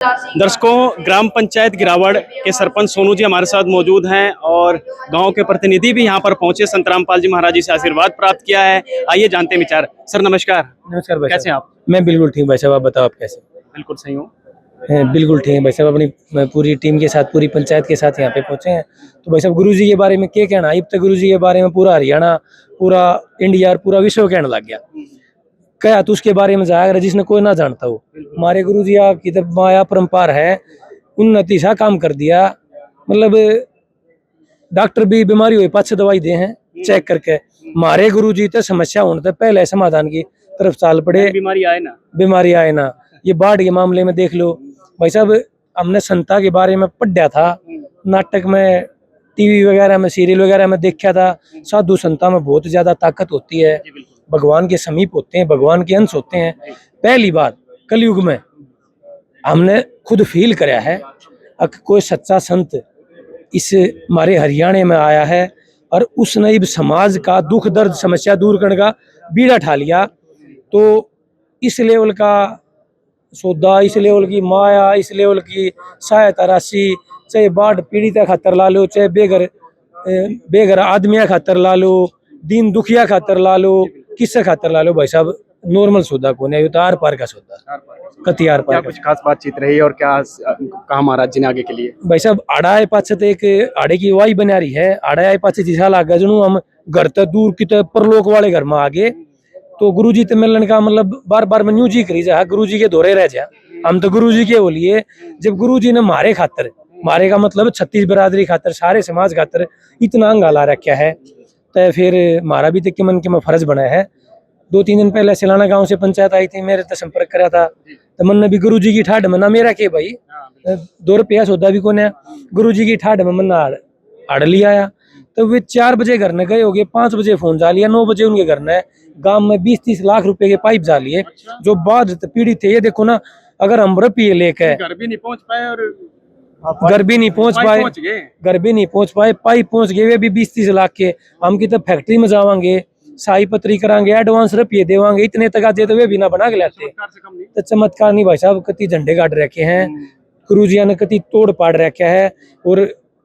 दर्शकों, ग्राम पंचायत गिरावड़ के सरपंच सोनू जी हमारे साथ मौजूद हैं और गांव के प्रतिनिधि भी यहां पर पहुंचे। संत रामपाल जी महाराज जी से आशीर्वाद प्राप्त किया है। आइए जानते हैं विचार। सर नमस्कार। नमस्कार भाई कैसे हैं आप? मैं बिल्कुल ठीक भाई साहब, आप बताओ आप कैसे? बिल्कुल सही हूँ। बिल्कुल ठीक है भाई साहब, अपनी पूरी टीम के साथ, पूरी पंचायत के साथ यहाँ पे पहुंचे हैं। तो भाई साहब, गुरु जी के बारे में क्या कहना, अब तक गुरु जी के बारे में पूरा हरियाणा, पूरा इंडिया और पूरा विश्व कहने लग गया। क्या तो उसके बारे में जाएगा जिसने कोई ना जानता हो। हमारे गुरु जी की तो माया परंपार है, उन्नति सा काम कर दिया। मतलब डॉक्टर भी बीमारी हुई पाछे दवाई दे हैं चेक करके। हमारे गुरु जी तो समस्या होने से पहले समाधान की तरफ चाल पड़े। बीमारी आए ना। ये बाढ़ के मामले में देख लो भाई साहब, हमने संता के बारे में पढ़ा था, नाटक में, टीवी वगैरह में, सीरियल वगैरह में देखा था। साधु संता में बहुत ज्यादा ताकत होती है, भगवान के समीप होते हैं, भगवान के अंश होते हैं। पहली बार कलयुग में हमने खुद फील कराया है कोई सच्चा संत इस हमारे हरियाणा में आया है और उसने इब समाज का दुख दर्द समस्या दूर करने का बीड़ा ठा लिया। तो इस लेवल का सौदा, इस लेवल की माया, इस लेवल की सहायता राशि, चाहे बाढ़ पीड़ित खातर ला लो, चाहे बेघर आदमिया खातर ला लो, दीन दुखिया खातर ला लो, किससे खातर ला लो भाई साहब, नॉर्मल सौदा को नहीं, आर पार का सौदा, कति आर पार। कुछ खास बातचीत रही और क्या कहा महाराज जी ने आगे के लिए? भाई साहब, आड़ाए पाछे तो एक आड़े की वाई बना रही है। आड़े पाछे जिसा लागे जनू हम घर तक दूर की परलोक वाले घर में आगे। तो गुरु जी ते मिलने का मतलब बार बार में न्यू जी करी जा, गुरु जी के दौरे रह जा। हम तो गुरु जी के बोलिए, जब गुरु जी ने मारे खातर, मारे का मतलब 36 बिरादरी खातर, सारे समाज खातर इतना अंगा ला रखा है, तो फिर हमारा भी तो मन के में फर्ज बना है। 2-3 दिन पहले सिलाना गांव से पंचायत आई थी, मेरे तो संपर्क करा था, तो मन ने भी गुरु जी की ठाठ मना मेरा के भाई 2 रुपया सौदा भी कोने, गुरु जी की ठाठ में मना आड़ लिया आया। तो वे 4 बजे घर न गए हो गए, 5 बजे फोन जा लिया, 9 बजे उनके घर न गांव में 20-30 लाख रुपए के पाइप जा लिए। जो बाद पीड़ित थे, ये देखो ना, अगर हम रुपये लेके घर भी नहीं पहुंच पाए और घर भी नहीं पहुंच पाए, पाइप पहुंच गए, वे भी 20-30 लाख के। हम की तो फैक्ट्री में जावांगे, साई पत्री करांगे, एडवांस रुपये देवांगे, इतने तक आते तो वे भी ना बना के लाते। तो चमत्कार नहीं भाई साहब, कति झंडे गाड़ रखे हैं गुरु जी ने, कति तोड़ पाड़ रखा है। और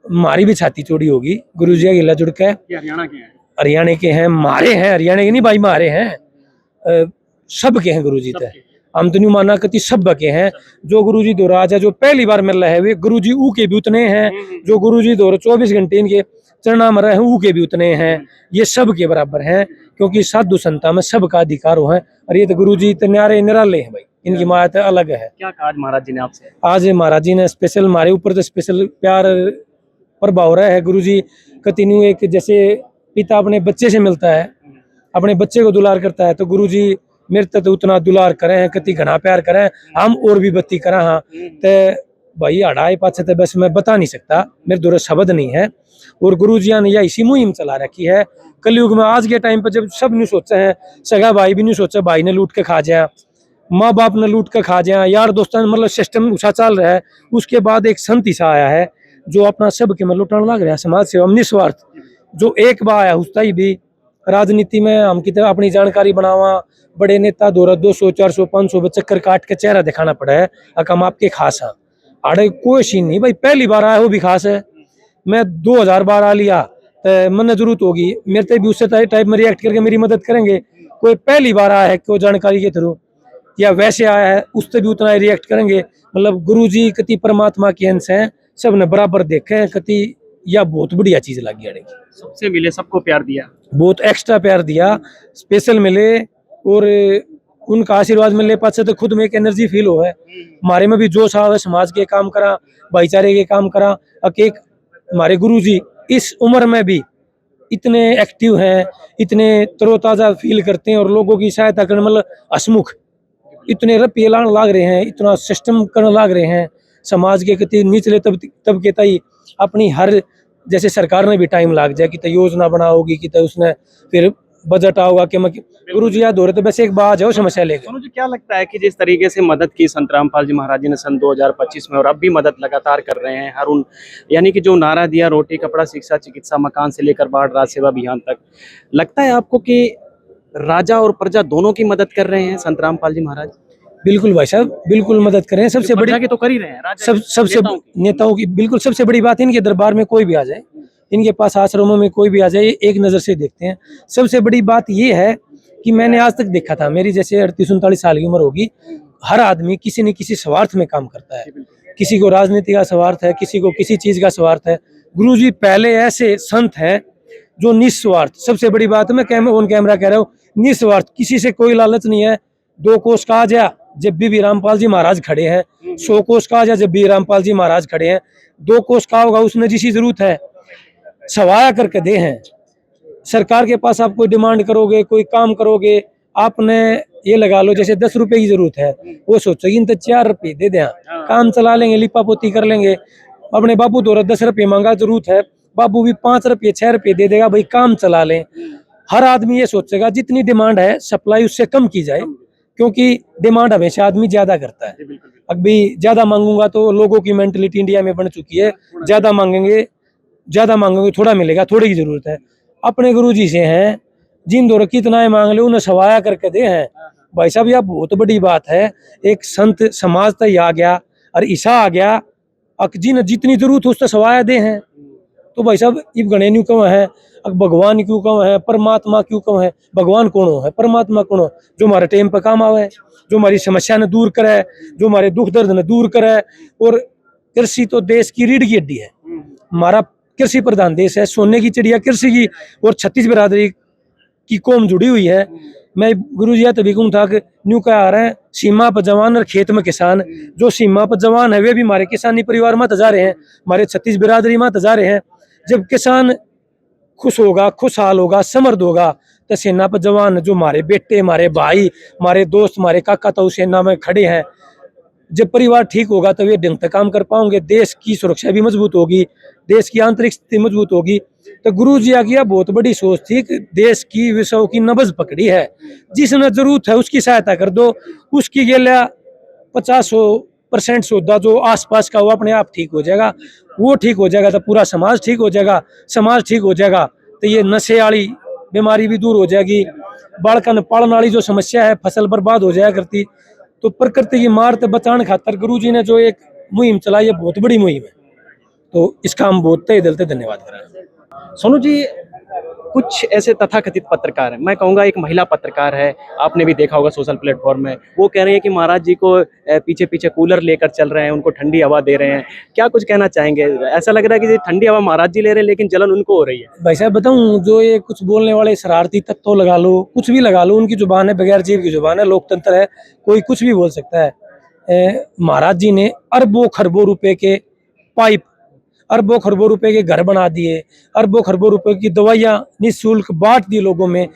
हमारी भी छाती चौड़ी होगी, गुरु जी गिला जुड़ के। हरियाणा के हैं, मारे हैं, हरियाणा के नहीं भाई, मारे हैं, सब के हैं गुरु जी ते। हम तो नहीं माना कति सब के हैं। जो गुरु जी दो राज है, जो पहली बार मिल रहा है, वे गुरु जी ऊ के भी उतने हैं। जो गुरु जी दो 24 घंटे इनके चरणा में रहे, ऊ के भी उतने हैं। ये सब के बराबर हैं, क्योंकि साधु संता में सबका अधिकार है। और ये तो गुरु जी तो न्यारे निराले हैं भाई, इनकी माया तो अलग है। क्या कहा महाराज जी ने आपसे? आज महाराज जी ने स्पेशल हमारे ऊपर तो स्पेशल प्यार प्रभाव रहा है। गुरु जी कंटिन्यू, एक जैसे पिता अपने बच्चे से मिलता है, अपने बच्चे को दुलार करता है, तो गुरु जी मेरे तक तो उतना दुलार करें हैं, कति घना प्यार करें हम, और भी बत्ती करा। हाँ तो भाई आड़ाई पाछे तो बस मैं बता नहीं सकता, मेरे दूर शब्द नहीं है। और गुरु जी ने यह इसी मुहिम चला रखी है कलयुग में। आज के टाइम पर जब सब नहीं सोचा है, सगा भाई भी नहीं सोचा भाई ने लूट के खा जाए, माँ बाप ने लूट के खा जाए, यार दोस्तों ने, मतलब सिस्टम ऊँचा चल रहा है। उसके बाद एक संत ईसा आया है जो अपना सब के में लुटाने लग रहा है, समाज सेवा निस्वार्थ। जो एक बार आया उसका ही भी राजनीति में हम की तरह अपनी जानकारी बनावा, बड़े नेता दौरा 200, 400, 500 चक्कर काट के चेहरा दिखाना पड़ा है, हम आपके खास है। अरे कोई सीन नहीं भाई, पहली बार आया वो भी खास है। मैं 2000 बार आ लिया तो मन जरूरत होगी, मेरे से भी उससे टाइप में रिएक्ट करके मेरी मदद करेंगे। कोई पहली बार आया है कोई जानकारी के थ्रू, या वैसे आया है, उससे भी उतना ही रिएक्ट करेंगे। मतलब गुरु जी कति परमात्मा के अंश हैं, सब ने बराबर देखे हैं, कति या बहुत बढ़िया चीज लगी। सबसे मिले, सबको प्यार दिया, बहुत एक्स्ट्रा प्यार दिया, स्पेशल मिले। और उनका आशीर्वाद मिलने पास से तो खुद में एक एनर्जी फील हो है, हमारे में भी जोश आवे, समाज के काम करा, भाईचारे के काम करा। एक हमारे गुरु जी इस उम्र में भी इतने एक्टिव हैं, इतने तरोताजा फील करते हैं, और लोगों की सहायता करने, मतलब हसमुख, इतने रुपये लाने लाग रहे हैं, इतना सिस्टम करने लाग रहे हैं। समाज के कति निचले तब के तई अपनी हर, जैसे सरकार ने भी टाइम लाग जाए कि योजना बनाओगी, कि उसने फिर बजट आओगा कि गुरु जी याद हो रहे, तो बस एक बात है समस्या लेकर। मुझे क्या लगता है कि जिस तरीके से मदद की संत रामपाल जी महाराज जी ने सन 2025 में, और अब भी मदद लगातार कर रहे हैं, हर उन, यानी कि जो नारा दिया, रोटी कपड़ा शिक्षा चिकित्सा मकान से लेकर बाढ़ राज सेवा अभियान तक, लगता है आपको कि राजा और प्रजा दोनों की मदद कर रहे हैं संत रामपाल जी महाराज? बिल्कुल भाई साहब, बिल्कुल मदद करें। सबसे बड़ी की तो कर ही रहे हैं राज्य सबसे नेताओं की। नेताओं की बिल्कुल सबसे बड़ी बात, इनके दरबार में कोई भी आ जाए, इनके पास आश्रमों में कोई भी आ जाए, ये एक नज़र से देखते हैं। सबसे बड़ी बात ये है कि मैंने आज तक देखा था, मेरी जैसे 38-39 साल की उम्र होगी, हर आदमी किसी न किसी स्वार्थ में काम करता है। किसी को राजनीति का स्वार्थ है, किसी को किसी चीज़ का स्वार्थ है। गुरुजी पहले ऐसे संत हैं जो निस्वार्थ, सबसे बड़ी बात मैं ऑन कैमरा कह रहा हूँ, निस्वार्थ, किसी से कोई लालच नहीं है। 2 कोस का आ जा जब भी रामपाल जी महाराज खड़े हैं, 100 कोस का आ जा जब भी रामपाल जी महाराज खड़े हैं, 2 कोस का होगा उसने जिसी जरूरत है सवाया करके दे हैं। सरकार के पास आप कोई डिमांड करोगे, कोई काम करोगे, आपने ये लगा लो जैसे 10 रुपए की जरूरत है, वो सोचोगे इन तो 4 रुपए दे दें, काम चला लेंगे, लिपा पोती कर लेंगे। अपने बाबू द्वारा 10 रुपए मांगा, जरूरत है, बाबू भी 5 रुपए 6 रुपए दे देगा, भाई काम चला लें। हर आदमी ये सोचेगा जितनी डिमांड है सप्लाई उससे कम की जाए, क्योंकि डिमांड हमेशा आदमी ज्यादा करता है। अभी ज्यादा मांगूंगा तो लोगों की मेंटलिटी इंडिया में बन चुकी है, ज्यादा मांगेंगे थोड़ा मिलेगा, थोड़ी की जरूरत है। अपने गुरुजी से हैं जिन दौर कितना है मांग ले उन्हें सवाया करके दे हैं। भाई साहब यह बहुत बड़ी बात है। एक संत समाज तक आ गया और ईसा आ गया, जिन जितनी जरूरत उससे सवाया दे हैं। तो भाई साहब इब गणे न्यू क्यों है, भगवान क्यों क्यों है, परमात्मा क्यों क्यों है। भगवान कौन हो है, परमात्मा कौन हो, जो हमारे टाइम पर काम आवे, जो हमारी समस्या ने दूर करे, जो हमारे दुख दर्द ने दूर करे। और कृषि तो देश की रीढ़ की हड्डी है, हमारा कृषि प्रधान देश है, सोने की चिड़िया कृषि की। और 36 बिरादरी की कौम जुड़ी हुई है। मैं गुरुजी तभी कहूँ था कि न्यू क्या आ रहे हैं, सीमा पर जवान और खेत में किसान। जो सीमा पर जवान है वे भी हमारे किसानी परिवार में तजा रहे हैं, हमारे 36 बिरादरी में तजा रहे हैं। जब किसान खुश होगा, खुशहाल होगा, समृद्ध होगा, तो सेना पर जवान जो हमारे बेटे, हमारे भाई, हमारे दोस्त, हमारे काका तो सेना में खड़े हैं। जब परिवार ठीक होगा तो वे ढंग से काम कर पाओगे, देश की सुरक्षा भी मजबूत होगी, देश की आंतरिक स्थिति मजबूत होगी। तो गुरु जी की बहुत बड़ी सोच थी कि देश की विषयों की नब्ज पकड़ी है, जिसने जरूरत है उसकी सहायता कर दो। उसकी ये 50% सौदा जो आसपास का वो अपने आप ठीक हो जाएगा, वो ठीक हो जाएगा तो पूरा समाज ठीक हो जाएगा। समाज ठीक हो जाएगा तो ये नशे वाली बीमारी भी दूर हो जाएगी, बालकन पालन वाली जो समस्या है, फसल बर्बाद हो जाया करती। तो प्रकृति की मार से बचाने खातर गुरु जी ने जो एक मुहिम चलाई है, बहुत बड़ी मुहिम है, तो इसका हम बहुत तहे दिल से धन्यवाद कर रहे हैं। सोनू जी, कुछ ऐसे तथाकथित पत्रकार हैं, मैं कहूँगा एक महिला पत्रकार है, आपने भी देखा होगा सोशल प्लेटफॉर्म में, वो कह रहे हैं कि महाराज जी को पीछे पीछे कूलर लेकर चल रहे हैं, उनको ठंडी हवा दे रहे हैं। क्या कुछ कहना चाहेंगे? ऐसा लग रहा है कि ठंडी हवा महाराज जी ले रहे हैं लेकिन जलन उनको हो रही है। भाई साहब बताऊं, जो ये कुछ बोलने वाले शरारती तत्व लगा लो, कुछ भी लगा लो, उनकी जुबान है, बगैर जीव की जुबान है, लोकतंत्र है, कोई कुछ भी बोल सकता है। महाराज जी ने अरबों खरबों रुपए के पाइप, अरबों खरबों रुपए के घर बना दिए, अरबों खरबों रुपए की दवाइयां निःशुल्क बांट दी लोगों में।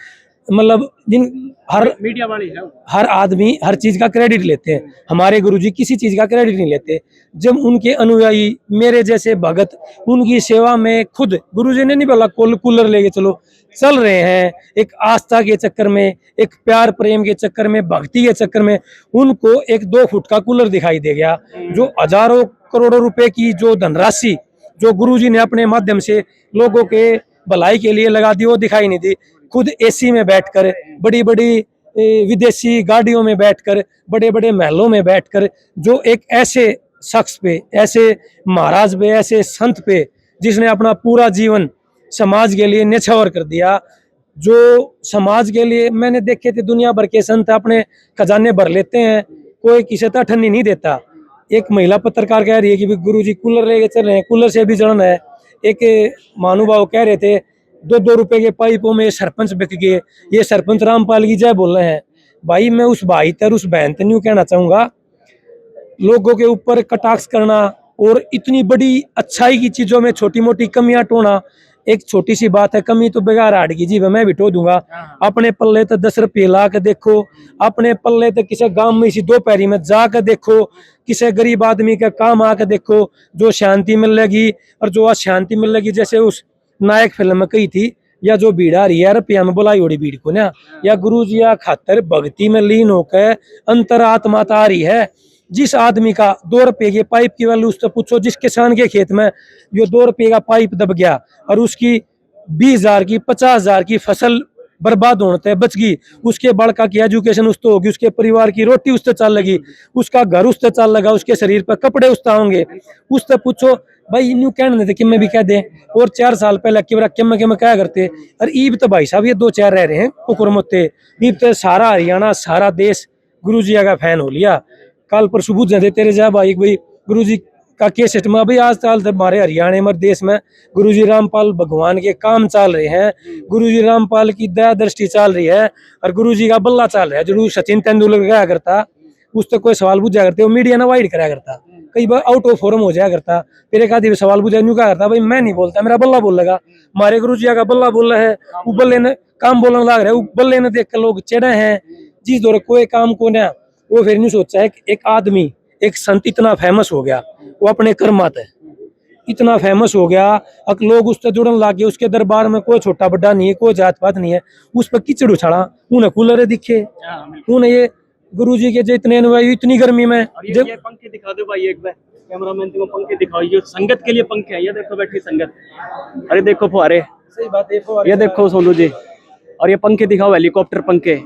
मतलब जिन हर मीडिया वाली है, हर आदमी हर चीज का क्रेडिट लेते हैं, हमारे गुरुजी किसी चीज का क्रेडिट नहीं लेते। जब उनके अनुयायी मेरे जैसे भगत उनकी सेवा में, खुद गुरुजी ने नहीं बोला कूलर लेके चलो, चल रहे हैं, एक आस्था के चक्कर में, एक प्यार प्रेम के चक्कर में, भक्ति के चक्कर में उनको एक 2 फुट का कूलर दिखाई दे गया। जो हजारों करोड़ों रुपए की जो धनराशि जो गुरुजी ने अपने माध्यम से लोगों के भलाई के लिए लगा दी, वो दिखाई नहीं दी। खुद एसी में बैठकर, बड़ी बड़ी विदेशी गाड़ियों में बैठकर, बड़े बड़े महलों में बैठकर, जो एक ऐसे शख्स पे, ऐसे महाराज पे, ऐसे संत पे, जिसने अपना पूरा जीवन समाज के लिए न्यौछावर कर दिया, जो समाज के लिए, मैंने देखे थे दुनिया भर के संत अपने खजाने भर लेते हैं, कोई किसी तरह ठन्नी नहीं देता। एक महिला पत्रकार कह रही है कि गुरुजी कूलर लेके चल रहे हैं, कूलर से भी जलन है। एक महानुभाव कह रहे थे 2-2 रुपए के पाइपों में सरपंच बिक गए, ये सरपंच रामपाल की जय बोल रहे हैं। भाई मैं उस भाई तर उस बहन तर न्यू कहना चाहूंगा, लोगों के ऊपर कटाक्ष करना और इतनी बड़ी अच्छाई की चीजों में छोटी मोटी कमियां टोना, एक छोटी सी बात है, कमी तो बेगार हाड़ की जी मैं भी टो दूंगा। अपने पल्ले तो 10 रुपये ला के देखो, अपने पल्ले तो किसी गांव में इसी 2 पैरी में जाकर देखो, किसी गरीब आदमी का काम आकर देखो, जो शांति मिलेगी और जो अशांति मिलेगी। जैसे उस नायक फिल्म में कही थी, या जो भीड़ आ रही है रुपया में बुलाई उड़ी भीड़ को ना, या गुरु जी खातर भक्ति में लीन होकर अंतरात्मा आ रही है। जिस आदमी का 2 रुपये के पाइप की वैल्यू उससे पूछो, जिस किसान के खेत में ये 2 रुपये का पाइप दब गया और उसकी 20,000 की 50,000 की फसल बर्बाद होने तक बच गई, उसके बालका की एजुकेशन उससे होगी, उसके परिवार की रोटी उससे चल लगी, उसका घर उससे चल लगा, उसके शरीर पर कपड़े उससे होंगे, उससे पूछो भाई न्यू कहने देते कि मैं भी कह दे। और 4 साल पहले कि क्या क्या करते, और ईब तो भाई साहब ये 2-4 रह रहे हैं कुकुर मुत्ते, ईब तो सारा हरियाणा सारा देश गुरु जी का फैन हो लिया। कल परसों बुझ जाते तेरे जा भाई गुरु जी का केस सिस्टम अभी आज साल हमारे हरियाणा हमारे देश में गुरु जी रामपाल भगवान के काम चल रहे हैं, गुरु जी रामपाल की दया दृष्टि चल रही है, और गुरु जी का बल्ला चल रहा है। जो सचिन तेंदुलकर क्या करता, उससे कोई सवाल पूछा करते वो मीडिया ना वाइड कराया करता, कई बार आउट ऑफ फोरम हो जाया करता, फिर एक आदमी सवाल पूछा न्यू क्या करता, भाई मैं नहीं बोलता मेरा बल्ला बोल लगा, हमारे गुरु जी का बल्ला बोल रहा है, वो बल्ले ने काम बोलने लग रहा है, वो बल्ले ने देख कर लोग चिढ़े हैं। जिस दौर कोई काम को ना वो फिर नहीं सोचा है कि एक आदमी एक संत इतना फेमस हो गया, वो अपने कर्मात है इतना फेमस हो गया, अब लोग उससे जुड़ने लग गए, उसके दरबार में कोई छोटा बड़ा नहीं है, कोई जात पात नहीं है, उस पर कीचड़ उछाड़ा, उन्हें कूलर दिखे, उन्हें ये गुरु जी के जो इतने अनुयायी इतनी गर्मी में जब ये पंखे दिखा दो भाई एक बार, कैमरामैन को पंखे दिखाओ, ये संगत के लिए पंखे हैं, ये देखो बैठी संगत, अरे देखो फुहारे, सही बात है, ये देखो सोनू जी, और ये पंखे दिखाओ हेलीकॉप्टर पंखे,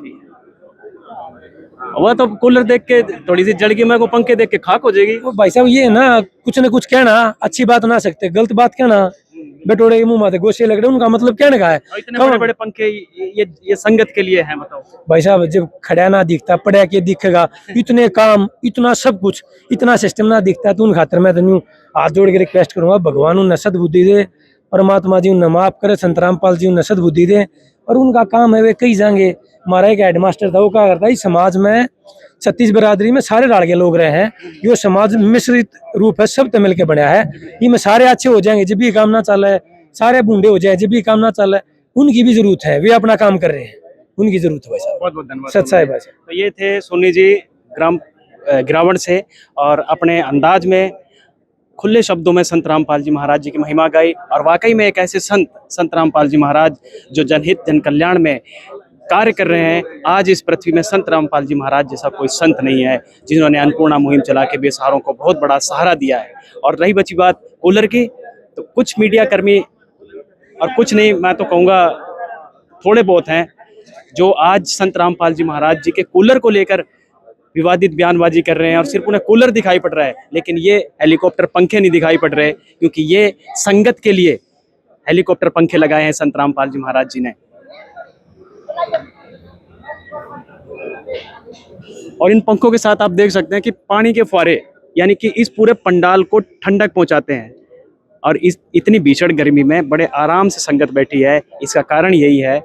वह तो कूलर देख के थोड़ी सी जड़ गई, मैं को पंखे देख के खाक हो जाएगी। वो भाई साहब ये है ना कुछ न कुछ कहना, अच्छी बात ना सकते, गलत बात कहना, बेटोड़े के मुंह माथे गोशे लग रहे, उनका मतलब कहने का है। और इतने बड़े बड़े पंखे ये संगत के लिए है, बताओ भाई साहब जब खड़ा ना दिखता पड़ा के दिखेगा, इतने काम इतना सब कुछ इतना सिस्टम ना दिखता, तो उन खातर मैं तो हाथ जोड़ के रिक्वेस्ट करूंगा भगवान उन्हें सद्बुद्धि दे, परमात्मा जी उन्हें माफ करे, संत रामपाल जी उन्हें सद्बुद्धि दे, और उनका काम है वे कहीं जाएंगे। हमारा एक हेडमास्टर था, वो क्या करता है, इस समाज में 36 बिरादरी में सारे राड़ के लोग रहे हैं, यो समाज मिश्रित रूप है, सब मिल के बनया है, ये सारे अच्छे हो जाएंगे जब भी काम ना चले, सारे बूढ़े हो जाए जब भी काम ना चले, उनकी भी जरूरत है, वे अपना काम कर रहे हैं, उनकी जरूरत है भाई साहब। बहुत बहुत धन्यवाद सच साहब भाई साहब। तो ये थे सोनी जी गिरावण से, और अपने अंदाज में खुले शब्दों में संत रामपाल जी महाराज जी की महिमा गाई, और वाकई में एक ऐसे संत रामपाल जी महाराज जो जनहित जन कल्याण में कार्य कर रहे हैं। आज इस पृथ्वी में संत रामपाल जी महाराज जैसा कोई संत नहीं है, जिन्होंने अन्नपूर्णा मुहिम चला के बेसहारों को बहुत बड़ा सहारा दिया है। और रही बची बात कूलर की, तो कुछ मीडिया कर्मी, और कुछ नहीं मैं तो कहूँगा थोड़े बहुत हैं, जो आज संत रामपाल जी महाराज जी के कूलर को लेकर विवादित बयानबाजी कर रहे हैं, और सिर्फ उन्हें कूलर दिखाई पड़ रहा है, लेकिन ये हेलीकॉप्टर पंखे नहीं दिखाई पड़ रहे, क्योंकि ये संगत के लिए हेलीकॉप्टर पंखे लगाए हैं संत रामपाल जी महाराज जी ने। और इन पंखों के साथ आप देख सकते हैं कि पानी के फुहारे, यानी कि इस पूरे पंडाल को ठंडक पहुंचाते हैं, और इस इतनी भीषण गर्मी में बड़े आराम से संगत बैठी है। इसका कारण यही है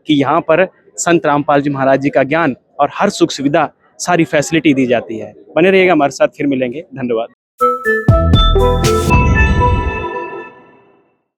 कि यहाँ पर संत रामपाल जी महाराज जी का ज्ञान और हर सुख सुविधा, सारी फैसिलिटी दी जाती है। बने रहिएगा हमारे साथ, फिर मिलेंगे, धन्यवाद।